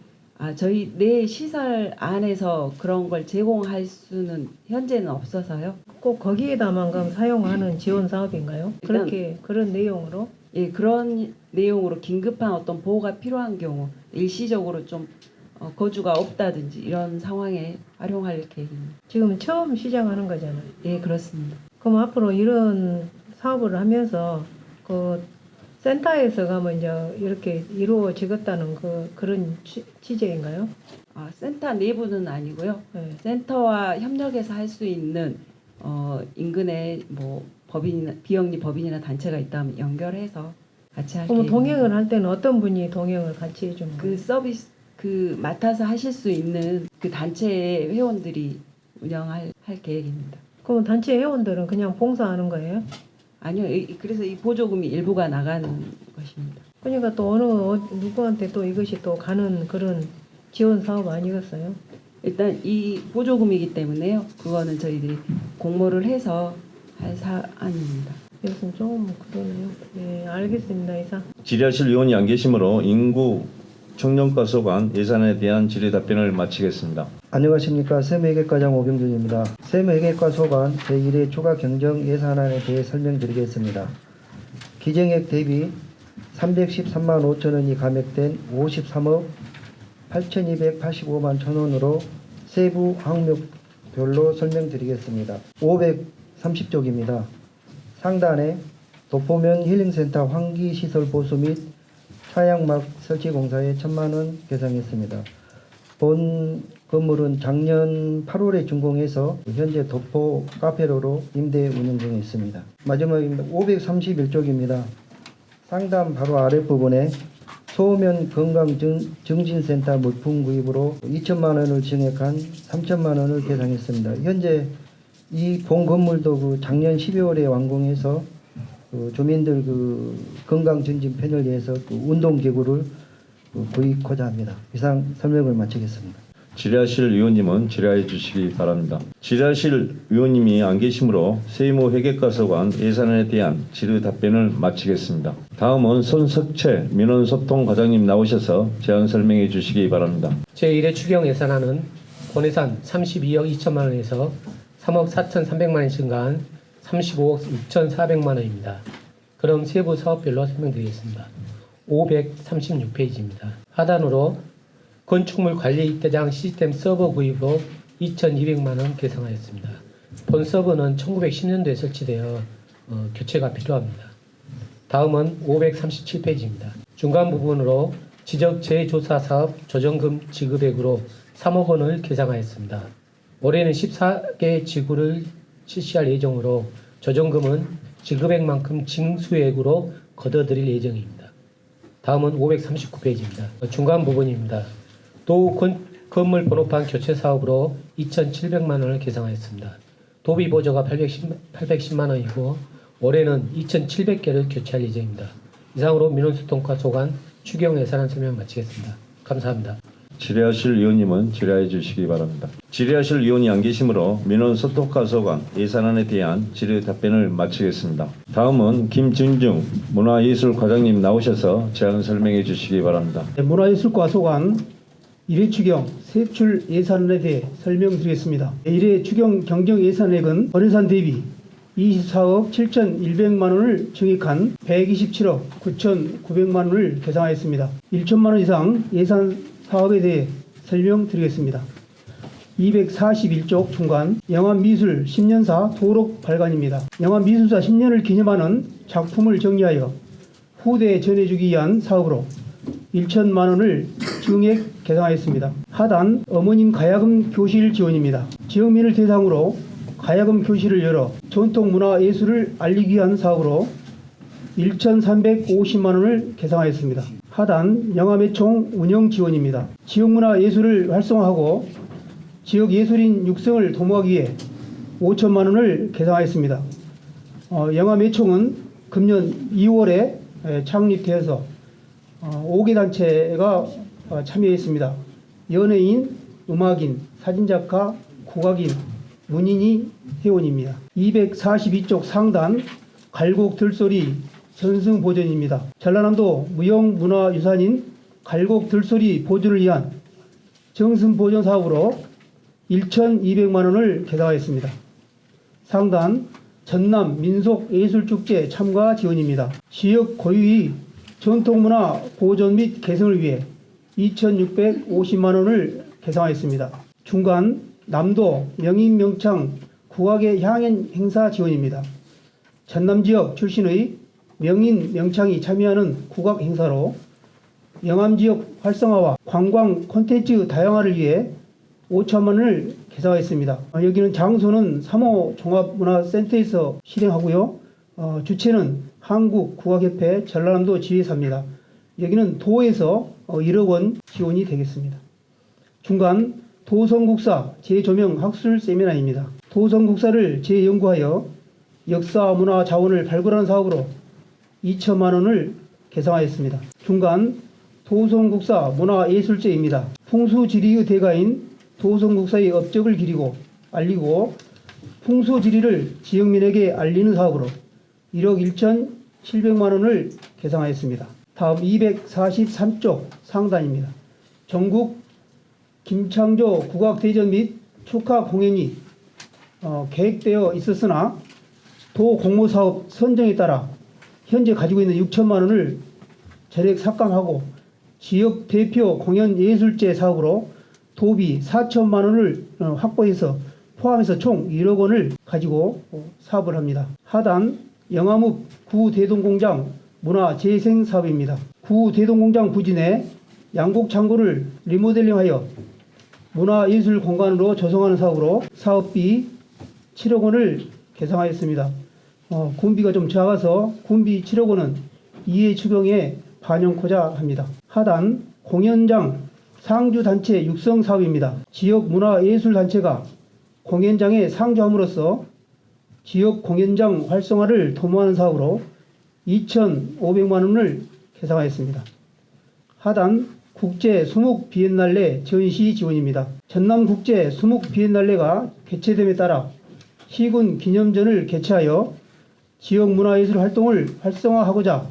저희 내 시설 안에서 그런 걸 제공할 수는 현재는 없어서요. 꼭 거기에다만 그럼 사용하는 지원 사업인가요? 일단- 그런 내용으로? 예, 그런 내용으로 긴급한 어떤 보호가 필요한 경우, 일시적으로 좀 거주가 없다든지 이런 상황에 활용할 계획입니다. 지금 처음 시작하는 거잖아요. 예, 그렇습니다. 그럼 앞으로 이런 사업을 하면서 그 센터에서 가면 이제 이렇게 이루어지겠다는 그런 취지인가요? 센터 내부는 아니고요. 네. 센터와 협력해서 할 수 있는 인근에 뭐 비영리 법인이나 단체가 있다면 연결해서 같이 할 그럼 계획입니다. 동행을 할 때는 어떤 분이 동행을 같이 해주는 그 거예요? 서비스 맡아서 하실 수 있는 그 단체의 회원들이 운영할 계획입니다. 그럼 단체 회원들은 그냥 봉사하는 거예요? 아니요. 그래서 이 보조금이 일부가 나가는 것입니다. 그러니까 또 누구한테 또 이것이 또 가는 그런 지원 사업 아니겠어요? 일단 이 보조금이기 때문에요. 그거는 저희들이 공모를 해서 할 사안입니다. 이것은 좀 그러네요. 네, 알겠습니다. 이상. 질의하실 의원이 안 계시므로 인구 청년과 소관 예산에 대한 질의 답변을 마치겠습니다. 안녕하십니까. 세무회계과장 오병준입니다. 세무회계과 소관 제1회 추가 경정 예산안에 대해 설명드리겠습니다. 기정액 대비 313만 5천 원이 감액된 53억 8,285만 천 원으로 세부 항목별로 설명드리겠습니다. 530쪽입니다. 상단에 도포면 힐링센터 환기시설 보수 및 차양막 설치 공사에 1,000만 원 계상했습니다. 본 건물은 작년 8월에 준공해서 현재 도포 카페로로 임대 운영 중에 있습니다. 마지막입니다. 531쪽입니다. 상단 바로 아랫부분에 소면 건강증진센터 물품 구입으로 2천만 원을 증액한 3천만 원을 계상했습니다. 현재 이 본 건물도 그 작년 12월에 완공해서 주민들 건강증진 편을 위해서 운동기구를 구입하고자 합니다. 이상 설명을 마치겠습니다. 질의하실 의원님은 질의해 주시기 바랍니다. 질의하실 의원님이 안 계시므로 세무회계과 소관 예산안에 대한 질의 답변을 마치겠습니다. 다음은 손석채 민원소통과장님 나오셔서 제안 설명해 주시기 바랍니다. 제1회 추경 예산안은 본예산 32억 2천만 원에서 3억 4,300만 원 증가한 35억 6,400만 원입니다. 그럼 세부 사업별로 설명드리겠습니다. 536페이지입니다. 하단으로 건축물 관리 대장 시스템 서버 구입으로 2,200만 원 계상하였습니다. 본 서버는 1910년도에 설치되어 교체가 필요합니다. 다음은 537페이지입니다. 중간 부분으로 지적 재조사 사업 조정금 지급액으로 3억 원을 계상하였습니다. 올해는 14개 지구를 실시할 예정으로 조정금은 지급액만큼 징수액으로 걷어들일 예정입니다. 다음은 539페이지입니다. 중간 부분입니다. 또 건물 번호판 교체 사업으로 2,700만 원을 계상하였습니다. 도비 보조가 810만 원이고 올해는 2,700개를 교체할 예정입니다. 이상으로 민원소통과 소관 추경 예산안 설명 마치겠습니다. 감사합니다. 질의하실 의원님은 질의해 주시기 바랍니다. 질의하실 의원이 안 계시므로 민원소통과 소관 예산안에 대한 질의 답변을 마치겠습니다. 다음은 김준중 문화예술과장님 나오셔서 제안 설명해 주시기 바랍니다. 문화예술과 소관 1회 추경 세출 예산안에 대해 설명드리겠습니다. 1회 추경 경정 예산액은 본예산 대비 24억 7,100만 원을 증액한 127억 9,900만 원을 계상하였습니다. 1천만 원 이상 예산 사업에 대해 설명드리겠습니다. 241쪽 중간 영화미술 10년사 도록 발간입니다. 영화미술사 10년을 기념하는 작품을 정리하여 후대에 전해주기 위한 사업으로 1천만 원을 증액 계상하였습니다. 하단 어머님 가야금 교실 지원입니다. 지역민을 대상으로 가야금 교실을 열어 전통문화예술을 알리기 위한 사업으로 1,350만 원을 계상하였습니다. 하단 영화매총 운영 지원입니다. 지역문화예술을 활성화하고 지역예술인 육성을 도모하기 위해 5천만 원을 계상하였습니다. 영화매총은 금년 2월에 창립되어서 5개 단체가 참여했습니다. 연예인, 음악인, 사진작가, 국악인, 문인이 회원입니다. 242쪽 상단 갈곡 들소리 전승 보존입니다. 전라남도 무형문화유산인 갈곡 들소리 보존을 위한 정승 보존 사업으로 1,200만 원을 개당하였습니다. 상단 전남 민속예술축제 참가 지원입니다. 지역 고유의 전통문화 보존 및 개성을 위해 2,650만 원을 개상하였습니다. 중간 남도 명인명창 국악의 향연 행사 지원입니다. 전남 지역 출신의 명인 명창이 참여하는 국악 행사로 영암 지역 활성화와 관광 콘텐츠 다양화를 위해 5천만 원을 개상하였습니다. 여기는 장소는 3호 종합문화센터에서 실행하고요. 주체는 한국국악협회 전라남도 지회사입니다. 여기는 도에서 1억 원 지원이 되겠습니다. 중간 도성국사 재조명 학술 세미나입니다. 도성국사를 재연구하여 역사 문화 자원을 발굴하는 사업으로 2천만 원을 개상하였습니다. 중간 도성국사 문화예술제입니다. 풍수지리의 대가인 도성국사의 업적을 기리고 알리고 풍수지리를 지역민에게 알리는 사업으로 1억 1,700만 원을 개상하였습니다. 다음 243쪽 상단입니다. 전국 김창조 국악대전 및 축하 공연이 계획되어 있었으나 도 공모사업 선정에 따라 현재 가지고 있는 6천만 원을 전액 삭감하고 지역 대표 공연 예술제 사업으로 도비 4천만 원을 확보해서 포함해서 총 1억 원을 가지고 사업을 합니다. 하단 영암읍 구대동공장 문화재생 사업입니다. 구대동공장 부지 내 양곡창고를 리모델링하여 문화예술 공간으로 조성하는 사업으로 사업비 7억 원을 개상하였습니다. 군비가 좀 작아서 군비 7억 원은 이해 추경에 반영코자 합니다. 하단 공연장 상주단체 육성 사업입니다. 지역 문화예술단체가 공연장에 상주함으로써 지역 공연장 활성화를 도모하는 사업으로 2,500만 원을 개상하였습니다. 하단 국제 수묵 비엔날레 전시 지원입니다. 전남국제 수묵 비엔날레가 개최됨에 따라 시군 기념전을 개최하여 지역 문화예술 활동을 활성화하고자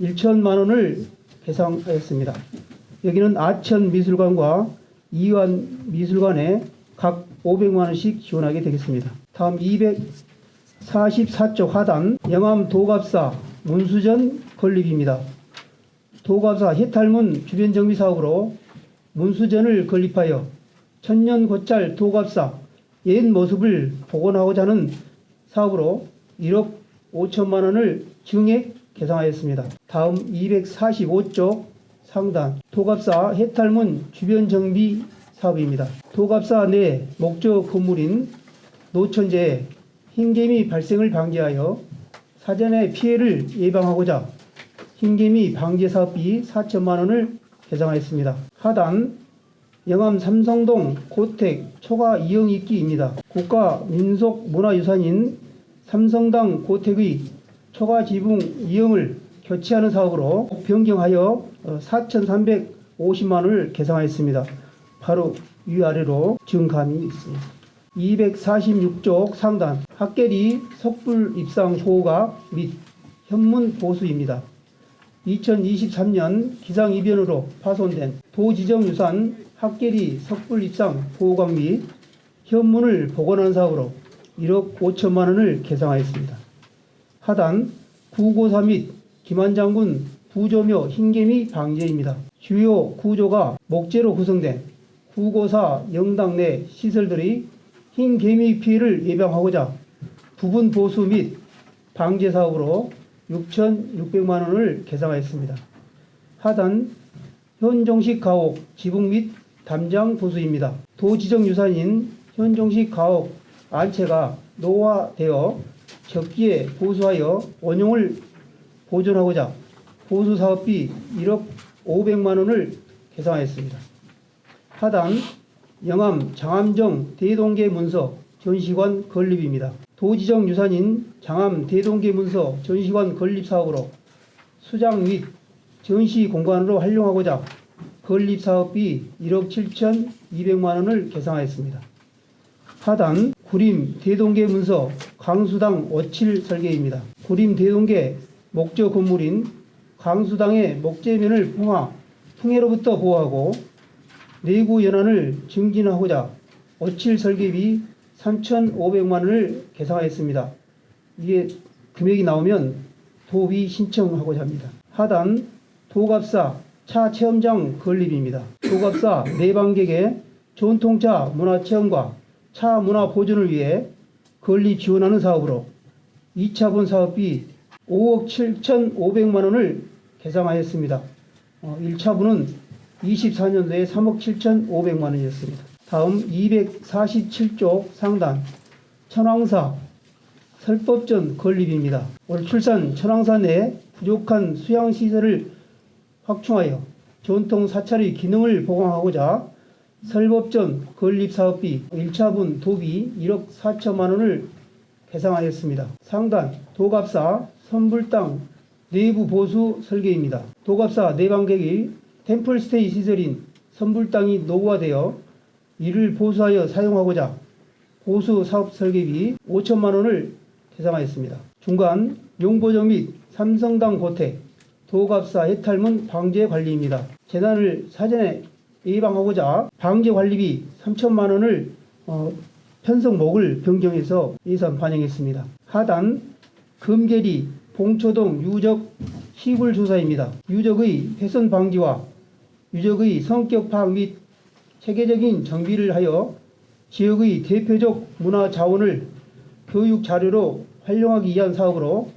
1천만 원을 개상하였습니다. 여기는 아천미술관과 이완미술관에 각 500만 원씩 지원하게 되겠습니다. 다음 244쪽 하단 영암 도갑사 문수전 건립입니다. 도갑사 해탈문 주변 정비 사업으로 문수전을 건립하여 천년고찰 도갑사 옛 모습을 복원하고자 하는 사업으로 1억 5천만 원을 증액 개상하였습니다. 다음 245쪽 상단 도갑사 해탈문 주변 정비 사업입니다. 도갑사 내 목적 건물인 노천제에 흰개미 발생을 방지하여 사전에 피해를 예방하고자 흰개미 방제 사업비 4천만 원을 개상하였습니다. 하단 영암 삼성동 고택 초가 이용 있기입니다. 국가 민속 문화유산인 삼성당 고택의 초가 지붕 이용을 교체하는 사업으로 변경하여 4,350만 원을 개상하였습니다. 바로 위아래로 증감이 있습니다. 246쪽 상단 학계리 석불 입상 보호가 및 현문 보수입니다. 2023년 기상이변으로 파손된 도지정유산 학계리 석불 입상 보호각 및 현문을 복원하는 사업으로 1억 5천만 원을 개상하였습니다. 하단 구고사 및 김한장군 부조묘 흰개미 방제입니다. 주요 구조가 목재로 구성된 구고사 영당 내 시설들의 흰개미 피해를 예방하고자 부분 보수 및 방제 사업으로 6,600만 원을 개상하였습니다. 하단 현종식 가옥 지붕 및 담장 보수입니다. 도지정유산인 현종식 가옥 안채가 노화되어 적기에 보수하여 원용을 보존하고자 보수 사업비 1억 500만 원을 개상하였습니다. 하단 영암 장암정 대동계 문서 전시관 건립입니다. 도지정 유산인 장암 대동계 문서 전시관 건립 사업으로 수장 및 전시 공간으로 활용하고자 건립사업비 1억 7,200만 원을 계상하였습니다. 하단 구림 대동계 문서 강수당 57 설계입니다. 구림 대동계 목조 건물인 강수당의 목재면을 풍해로부터 보호하고 내구 연안을 증진하고자 57 설계비 3,500만 원을 계상하였습니다. 이게 금액이 나오면 도비 신청하고자 합니다. 하단 도갑사 차 체험장 건립입니다. 도갑사 내방객의 전통차 문화체험과 차 문화 보존을 위해 건립 지원하는 사업으로 2차분 사업비 5억 7,500만 원을 계상하였습니다. 1차분은 24년도에 3억 7,500만 원이었습니다. 다음 247쪽 상단 천왕사 설법전 건립입니다. 올 출산 천왕사 내 부족한 수양시설을 확충하여 전통 사찰의 기능을 보강하고자 설법전 건립 사업비 1차분 도비 1억 4천만 원을 계상하였습니다. 상단 도갑사 선불당 내부 보수 설계입니다. 도갑사 내방객이 템플스테이 시설인 선불당이 노후화되어 이를 보수하여 사용하고자 보수 사업 설계비 5천만 원을 계상하였습니다. 중간 용보정 및 삼성당 고택 도갑사 해탈문 방제 관리입니다. 재난을 사전에 예방하고자 방제 관리비 3천만 원을 편성목을 변경해서 예산 반영했습니다. 하단 금계리 봉초동 유적 시굴 조사입니다. 유적의 훼손 방지와 유적의 성격 파악 및 체계적인 정비를 하여 지역의 대표적 문화 자원을 교육 자료로 활용하기 위한 사업으로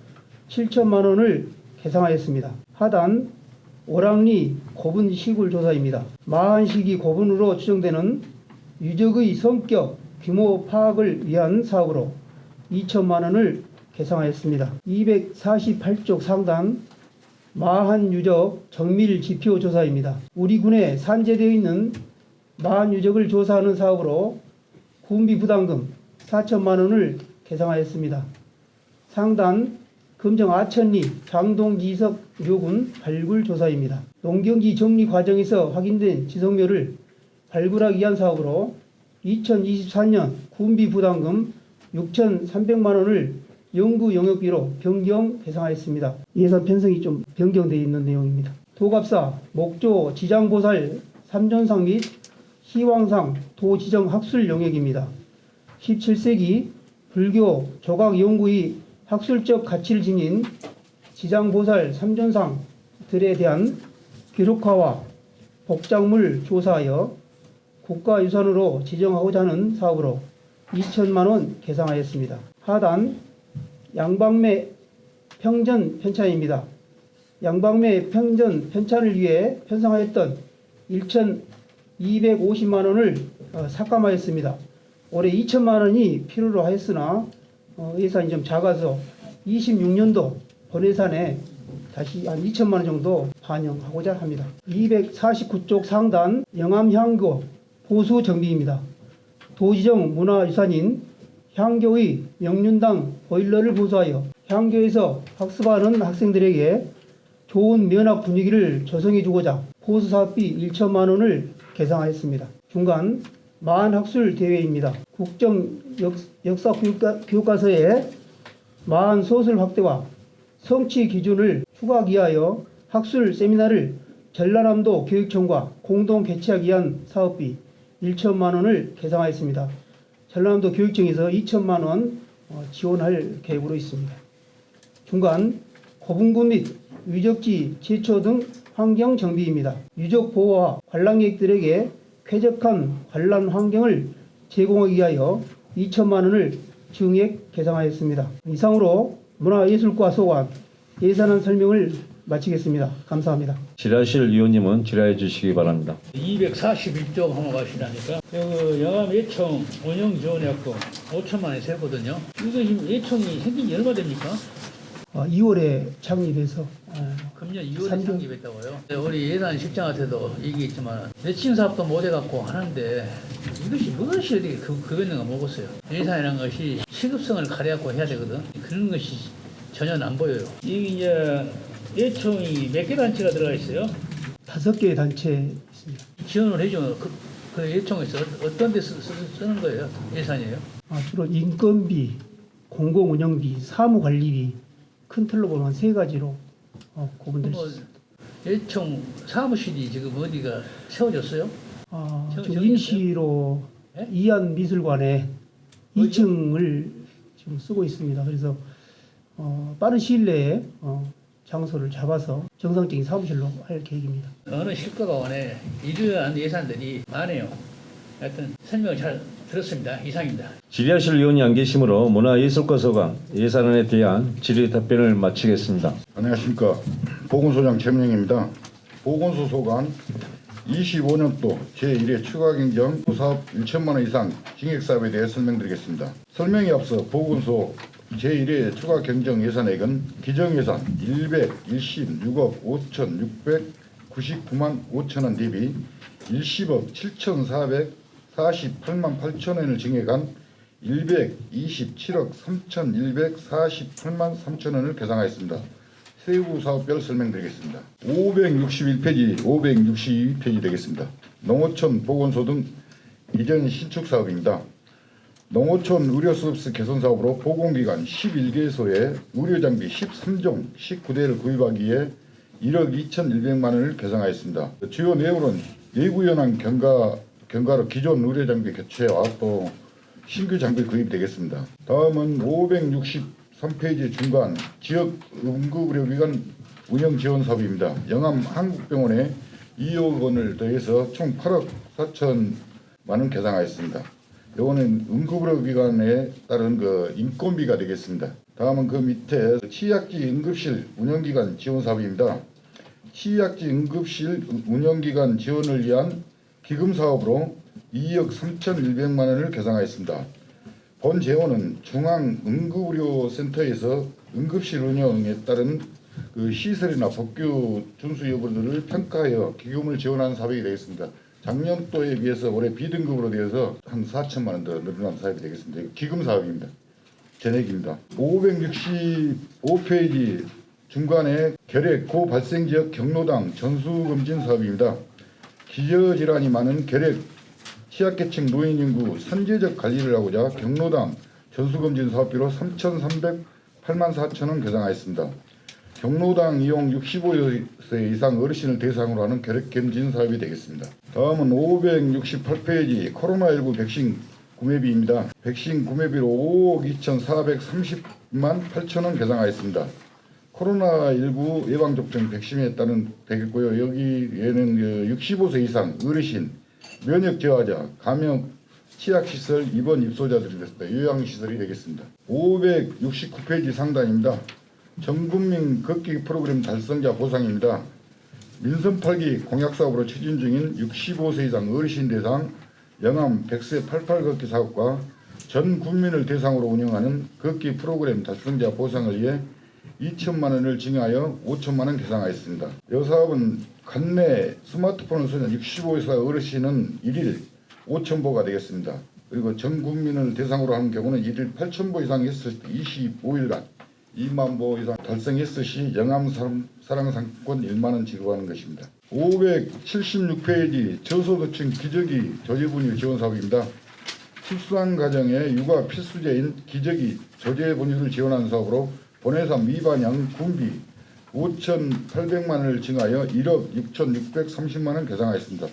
7천만 원을 계상하였습니다. 하단 오랑리 고분 시굴 조사입니다. 마한시기 고분으로 추정되는 유적의 성격 규모 파악을 위한 사업으로 2천만 원을 계상하였습니다. 248쪽 상단 마한 유적 정밀 지표 조사입니다. 우리 군에 산재되어 있는 마한 유적을 조사하는 사업으로 군비 부담금 4천만 원을 계상하였습니다. 상단 금정 아천리 장동지석 묘군 발굴 조사입니다. 농경지 정리 과정에서 확인된 지석묘를 발굴하기 위한 사업으로 2024년 군비 부담금 6,300만 원을 연구 영역비로 변경 계상하였습니다. 예산 편성이 좀 변경되어 있는 내용입니다. 도갑사 목조 지장보살 삼존상 및 희왕상 도지정 학술 영역입니다. 17세기 불교 조각 연구의 학술적 가치를 지닌 지장보살 삼존상들에 대한 기록화와 복작물 조사하여 국가유산으로 지정하고자 하는 사업으로 2천만 원 계상하였습니다. 하단 양방매 평전 편찬입니다. 양방매 평전 편찬을 위해 편성하였던 1,250만 원을 삭감하였습니다. 올해 2천만 원이 필요로 하였으나 예산이 좀 작아서 26년도 본예산에 다시 한 2천만 원 정도 반영하고자 합니다. 249쪽 상단 영암향교 보수 정비입니다. 도지정 문화유산인 향교의 명륜당 보일러를 보수하여 향교에서 학습하는 학생들에게 좋은 면학 분위기를 조성해 주고자 보수사업비 1천만 원을 계상하였습니다. 중간 마한학술 대회입니다. 국정역사교과서에 마한 소설 확대와 성취 기준을 추가하기 위하여 학술 세미나를 전라남도 교육청과 공동 개최하기 위한 사업비 1천만 원을 계상하였습니다. 전라남도 교육청에서 2천만 원 지원할 계획으로 있습니다. 중간 고분군 및 유적지 제초 등 환경 정비입니다. 유적 보호와 관람객들에게 쾌적한 관람 환경을 제공하기 위하여 2천만 원을 증액 계상하였습니다. 이상으로 문화예술과 소관 예산안 설명을 마치겠습니다. 감사합니다. 질의하실 위원님은 질의해 주시기 바랍니다. 241조 한번 가시라니까. 그 영암 예총 운영 지원해갖고 5천만 원이 세거든요. 이거 지금 예총이 생긴 지 얼마 됩니까? 2월에 창립해서 금년 2월에 창립했다고요. 우리 예산 실장한테도 얘기했지만 매칭 사업도 못 해갖고 하는데 이것이 무엇이 어떻게 그거는가 먹었어요. 예산이라는 것이 시급성을 가려갖고 해야 되거든. 그런 것이 전혀 안 보여요. 이게 이제 예총이 몇 개 단체가 들어가 있어요? 5개의 단체 있습니다. 지원을 해주면 그 예총에서 어떤 데 쓰는 거예요? 예산이에요? 주로 인건비, 공공운영비, 사무관리비 큰 틀로 보면 한 세 가지로 구분될 수 있습니다. 예총 사무실이 지금 어디가 세워졌어요? 지금 임시로 예? 이안미술관에 2층을 지금 쓰고 있습니다. 그래서 빠른 시일 내에 장소를 잡아서 정상적인 사무실로 할 계획입니다. 어느 실과가원에 이러한 예산들이 많아요. 하여튼 설명을 잘 들었습니다. 이상입니다. 질의하실 의원이 안 계시므로 문화예술과 소관 예산안에 대한 질의 답변을 마치겠습니다. 안녕하십니까. 보건소장 최민영입니다. 보건소 소관 25년도 제1회 추가경정 사업 1천만 원 이상 징액사업에 대해 설명드리겠습니다. 설명에 앞서 보건소 제1회 추가경정 예산액은 기정예산 116억 5,699만 5천 원 대비 10억 7,448만 8천 원을 징액한 127억 3,148만 3천 원을 계상하였습니다. 세부 사업별 설명드리겠습니다. 561페이지, 562페이지 되겠습니다. 농어촌 보건소 등 이전 신축 사업입니다. 농어촌 의료서비스 개선 사업으로 보건기관 11개소에 의료장비 13종 19대를 구입하기 위해 1억 2,100만 원을 계상하였습니다. 주요 내용은 예구현황 경과로 기존 의료장비 교체와 또 신규 장비 구입이 되겠습니다. 다음은 563페이지 중간 지역 응급의료기관 운영 지원 사업입니다. 영암 한국병원에 2억 원을 더해서 총 8억 4천만 원 계상하였습니다. 이거는 응급의료기관에 따른 인건비가 되겠습니다. 다음은 그 밑에 치약지 응급실 운영기관 지원 사업입니다. 치약지 응급실 운영기관 지원을 위한 기금 사업으로 2억 3,100만 원을 계상하였습니다. 본 재원은 중앙응급의료센터에서 응급실 운영에 따른 시설이나 법규 준수 여부들을 평가하여 기금을 지원하는 사업이 되겠습니다. 작년도에 비해서 올해 비등급으로 되어서 한 4천만 원 더 늘어난 사업이 되겠습니다. 기금 사업입니다. 전액입니다. 565페이지 중간에 결핵 고발생지역 경로당 전수검진 사업입니다. 기저질환이 많은 결핵 취약계층 노인 인구 선제적 관리를 하고자 경로당 전수검진 사업비로 3,308만 4천 원 계상하였습니다. 경로당 이용 65세 이상 어르신을 대상으로 하는 결핵검진 사업이 되겠습니다. 다음은 568페이지 코로나19 백신 구매비입니다. 백신 구매비로 5억 2,430만 8천 원 계상하였습니다. 코로나19 예방접종 백신에 따른 되겠고요. 여기에는 65세 이상 어르신, 면역 저하자, 감염 취약시설 입원 입소자들이 됐습니다. 요양시설이 되겠습니다. 569페이지 상단입니다. 전국민 걷기 프로그램 달성자 보상입니다. 민선 8기 공약사업으로 추진 중인 65세 이상 어르신 대상 영암 100세 88 걷기 사업과 전 국민을 대상으로 운영하는 걷기 프로그램 달성자 보상을 위해 2천만 원을 징하여 5천만 원 계상하였습니다. 이 사업은 관내 스마트폰을 쓰는 65세 어르신은 1일 5,000보가 되겠습니다. 그리고 전 국민을 대상으로 하는 경우는 1일 8,000보 이상 했을 때 25일간 2만 보 이상 달성했을 시 영암 사랑상권 1만 원 지급하는 것입니다. 576페이지 저소득층 기저귀 조제분유 지원 사업입니다. 출산 가정의 육아 필수제인 기저귀 조제분유를 지원하는 사업으로 본예산 미반영 군비 5,800만 원을 징하여 1억 6,630만 원 계상하였습니다.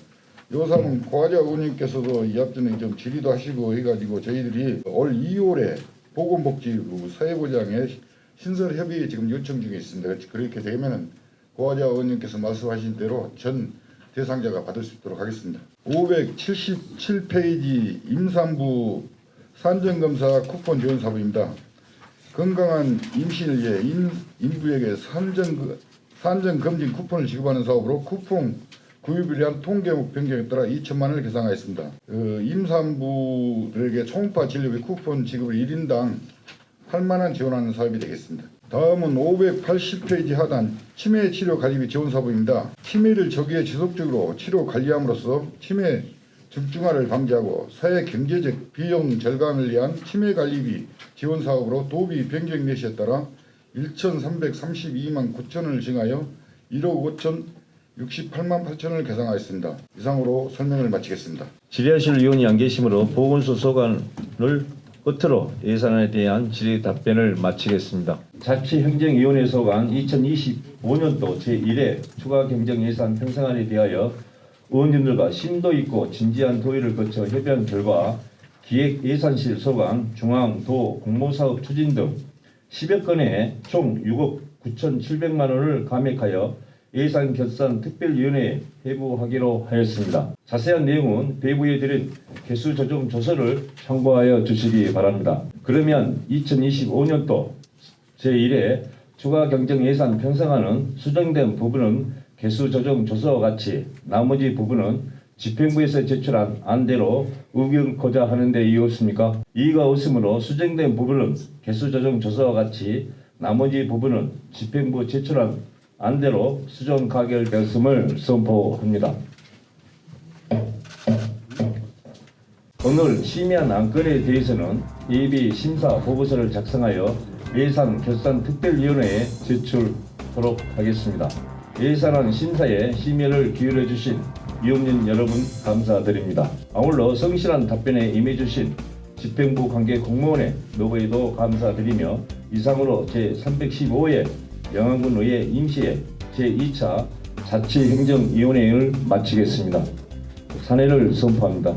이 사업은 고화자 의원님께서도 이 앞전에 좀 질의도 하시고 해가지고 저희들이 올 2월에 보건복지부 사회보장에 신설 협의에 지금 요청 중에 있습니다. 그렇게 되면은 고화자 의원님께서 말씀하신 대로 전 대상자가 받을 수 있도록 하겠습니다. 577페이지 임산부 산정검사 쿠폰 지원 사업입니다. 건강한 임신을 위해 인부에게 산정검진 쿠폰을 지급하는 사업으로 쿠폰 구입을 위한 통계목 변경에 따라 2천만 원을 계상하였습니다. 임산부들에게 초음파 진료비 쿠폰 지급을 1인당 8만 원 지원하는 사업이 되겠습니다. 다음은 580페이지 하단 치매 치료 관리비 지원 사업입니다. 치매를 조기에 지속적으로 치료 관리함으로써 치매 중증화를 방지하고 사회 경제적 비용 절감을 위한 치매 관리비 지원 사업으로 도비 변경 내시에 따라 1,332만 9천 원을 징하여 1억 68만 8천을 계상하였습니다. 이상으로 설명을 마치겠습니다. 질의하실 의원이 안 계시므로 보건소 소관을 끝으로 예산안에 대한 질의 답변을 마치겠습니다. 자치행정위원회 소관 2025년도 제1회 추가 경정 예산 편성안에 대하여 의원님들과 심도 있고 진지한 토의를 거쳐 협의한 결과 기획예산실 소관, 중앙, 도, 공모사업 추진 등 10여 건에 총 6억 9,700만 원을 감액하여 예산결산특별위원회에 회부하기로 하였습니다. 자세한 내용은 배부에 드린 개수 조정 조서를 참고하여 주시기 바랍니다. 그러면 2025년도 제1회 추가 경정 예산 편성안은 수정된 부분은 개수 조정 조서와 같이 나머지 부분은 집행부에서 제출한 안대로 의결코자 하는 데 이유 없습니까? 이의가 없으므로 수정된 부분은 개수 조정 조서와 같이 나머지 부분은 집행부 제출한 안대로 수정 가결되었음을 선포합니다. 오늘 심의한 안건에 대해서는 예비 심사 보고서를 작성하여 예산결산특별위원회에 제출하도록 하겠습니다. 예산안 심사에 심의를 기울여 주신 위원님 여러분 감사드립니다. 아울러 성실한 답변에 임해주신 집행부 관계 공무원의 노고에도 감사드리며 이상으로 제315회 영안군의회 임시회 제2차 자치행정위원회를 마치겠습니다. 산회를 선포합니다.